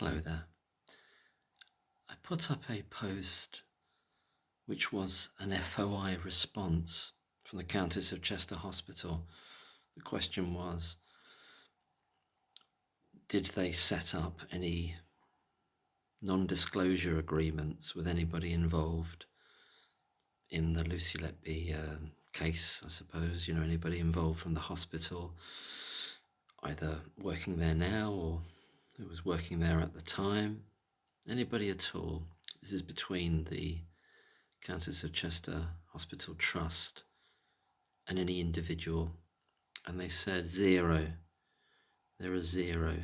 Hello there. I put up a post which was an FOI response from the Countess of Chester Hospital. The question was, did they set up any non-disclosure agreements with anybody involved in the Lucy Letby case, I suppose, anybody involved from the hospital, either working there now or who was working there at the time, anybody at all. This is between the Countess of Chester Hospital Trust and any individual, and they said zero. There are zero.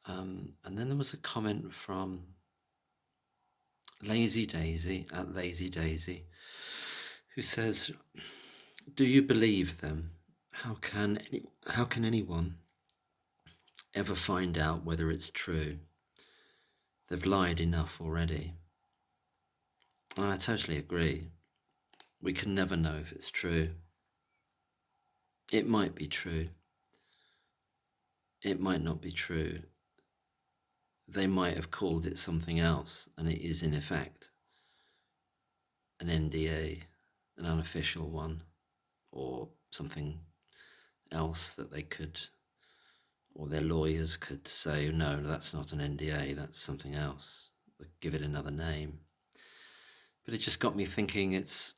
And then there was a comment from Laizy Daisy at Laizy Daisy, who says, "Do you believe them? How can anyone ever find out whether it's true? They've lied enough already." And I totally agree. We can never know if it's true. It might be true. It might not be true. They might have called it something else, and it is in effect an NDA, an unofficial one, or something else that they could, or their lawyers could say, no, that's not an NDA, that's something else. Give it another name. But it just got me thinking, and it's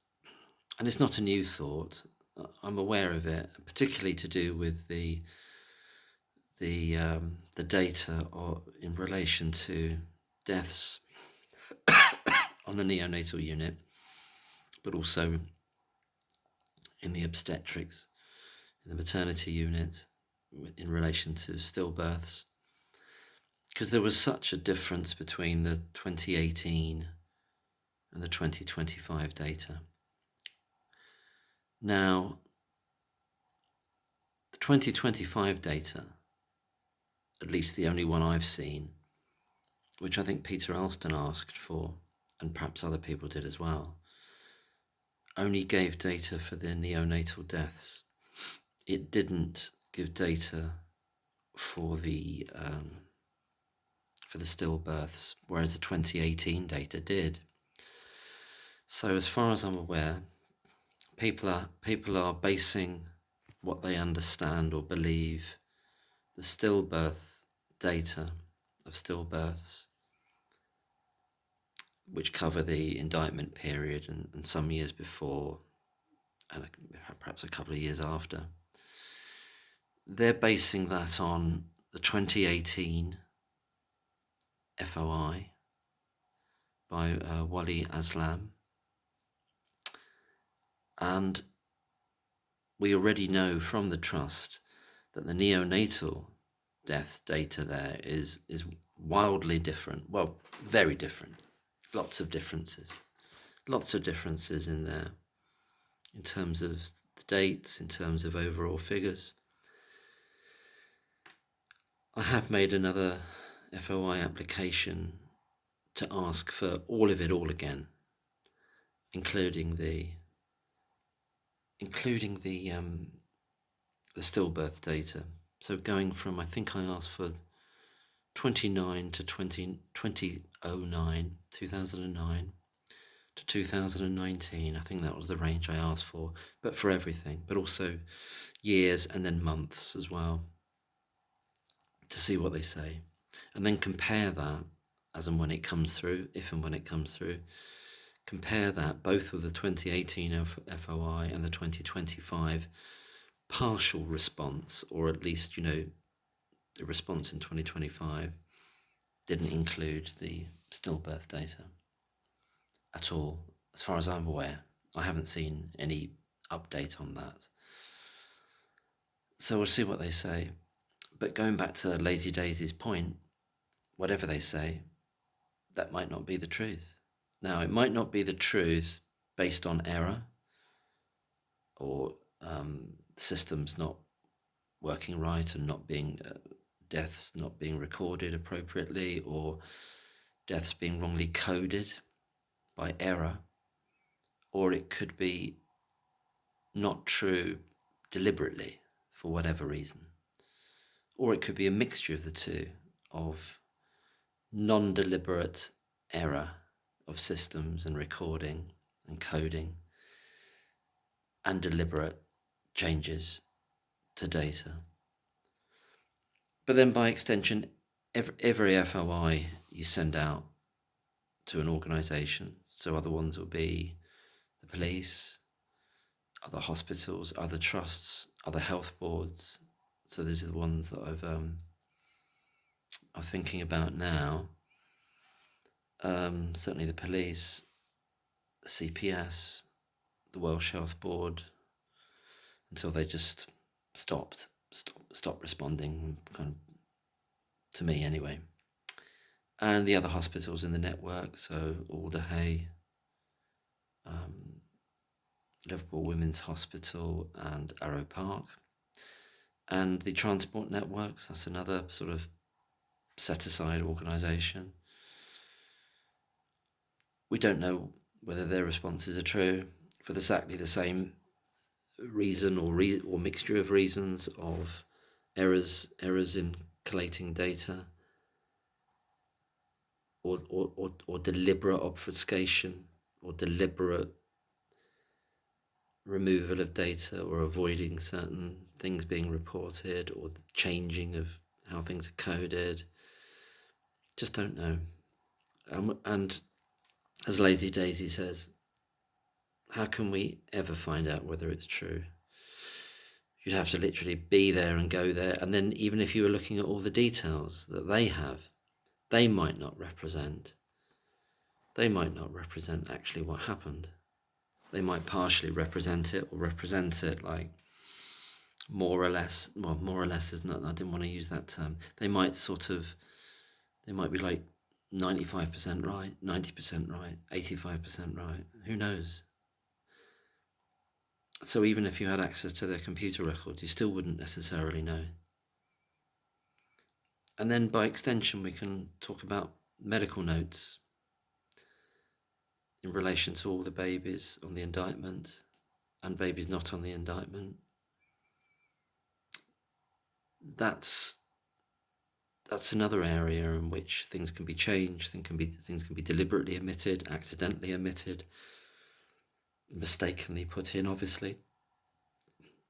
not a new thought. I'm aware of it, particularly to do with the data in relation to deaths on the neonatal unit, but also in the obstetrics, in the maternity unit, in relation to stillbirths, because there was such a difference between the 2018 and the 2025 data. Now, the 2025 data, at least the only one I've seen, which I think Peter Alston asked for, and perhaps other people did as well, only gave data for the neonatal deaths. It didn't give data for the stillbirths, whereas the 2018 data did. So as far as I'm aware, people are basing what they understand or believe the stillbirth data of stillbirths, which cover the indictment period and some years before, and perhaps a couple of years after. They're basing that on the 2018 FOI by Wali Aslam. And we already know from the trust that the neonatal death data there is wildly different. Well, very different. Lots of differences in there, in terms of the dates, in terms of overall figures. I have made another FOI application to ask for all of it all again, including the stillbirth data. So going from, I think I asked for 2009 to 2009 to 2019. I think that was the range I asked for, but for everything, but also years and then months as well, to see what they say, and then compare that as and when it comes through, if and when it comes through. Compare that both with the 2018 FOI and the 2025 partial response, or at least, the response in 2025 didn't include the stillbirth data at all. As far as I'm aware, I haven't seen any update on that. So we'll see what they say. But going back to Laizy Daisy's point, whatever they say, that might not be the truth. Now, it might not be the truth based on error, or systems not working right and not being deaths not being recorded appropriately, or deaths being wrongly coded by error, or it could be not true deliberately for whatever reason, or it could be a mixture of the two, of non-deliberate error of systems and recording and coding, and deliberate changes to data. But then by extension, every FOI you send out to an organisation, so other ones will be the police, other hospitals, other trusts, other health boards. So these are the ones that I'm thinking about now. Certainly the police, CPS, the Welsh Health Board, until they just stopped responding, kind of, to me anyway. And the other hospitals in the network, so Alderhay, Liverpool Women's Hospital and Arrow Park. And the transport networks, that's another sort of set-aside organisation. We don't know whether their responses are true for exactly the same reason or mixture of reasons of errors in collating data, or deliberate obfuscation, or deliberate removal of data, or avoiding certain things being reported, or the changing of how things are coded. Just don't know. And as Laizy Daisy says, how can we ever find out whether it's true? You'd have to literally be there and go there. And then even if you were looking at all the details that they have, they might not represent actually what happened. They might partially represent it, or represent it like more or less. Well, more or less is not, I didn't want to use that term. They might be like 95% right, 90% right, 85% right. Who knows? So even if you had access to their computer records, you still wouldn't necessarily know. And then by extension, we can talk about medical notes in relation to all the babies on the indictment and babies not on the indictment. That's another area in which things can be changed, things can be deliberately omitted, accidentally omitted, mistakenly put in, obviously.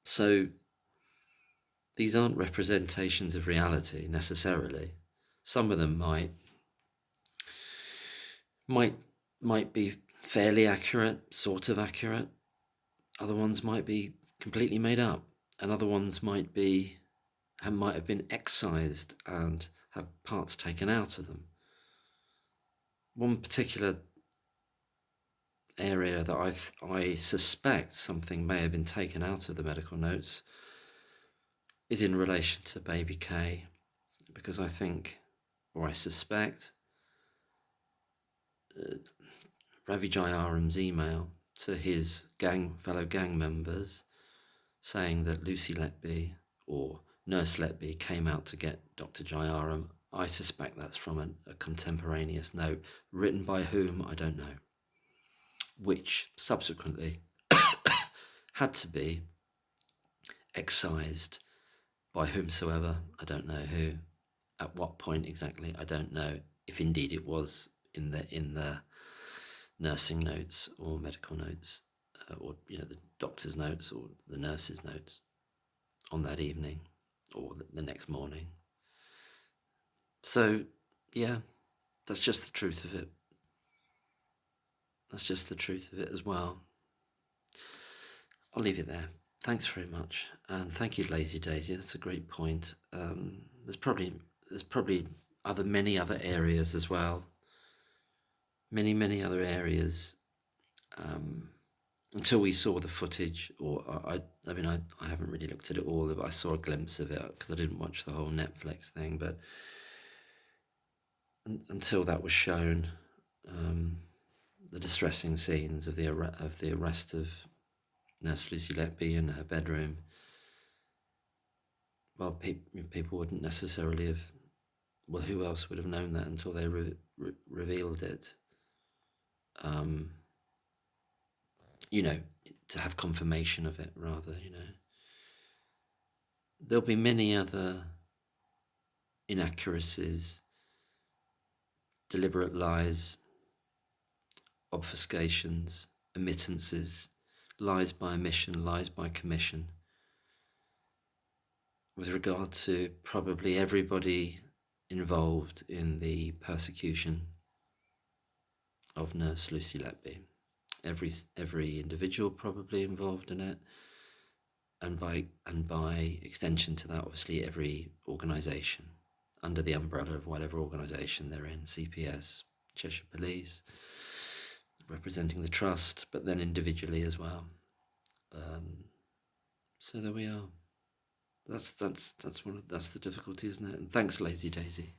So these aren't representations of reality necessarily. Some of them might be fairly accurate, sort of accurate. Other ones might be completely made up, and other ones might have been excised and have parts taken out of them. One particular area that I suspect something may have been taken out of the medical notes is in relation to baby K, because I think, or I suspect, Ravi Jayaram's email to his fellow gang members saying that Lucy Letby or Nurse Letby came out to get Dr. Jayaram, I suspect that's from a contemporaneous note, written by whom, I don't know, which subsequently had to be excised by whomsoever, I don't know who, at what point exactly, I don't know, if indeed it was in the nursing notes or medical notes, or the doctor's notes or the nurse's notes on that evening or the next morning. So yeah, that's just the truth of it. That's just the truth of it as well. I'll leave it there. Thanks very much, and thank you, Laizy Daisy. That's a great point. There's probably many other areas as well. Many other areas. Until we saw the footage, or I haven't really looked at it all, but I saw a glimpse of it because I didn't watch the whole Netflix thing. But until that was shown, the distressing scenes of the arrest of Nurse Lucy Letby in her bedroom. Well, people wouldn't necessarily have. Well, who else would have known that until they revealed it? To have confirmation of it, rather. There'll be many other inaccuracies deliberate lies, obfuscations, omittances, lies by omission, lies by commission, with regard to probably everybody involved in the persecution of Nurse Lucy Letby. Every individual probably involved in it, and by extension to that, obviously every organisation under the umbrella of whatever organisation they're in, CPS, Cheshire Police, representing the trust, but then individually as well. So there we are. That's the difficulty, isn't it? And thanks, Laizy Daisy.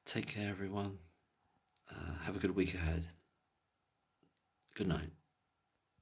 Take care, everyone. Have a good week ahead. Good night.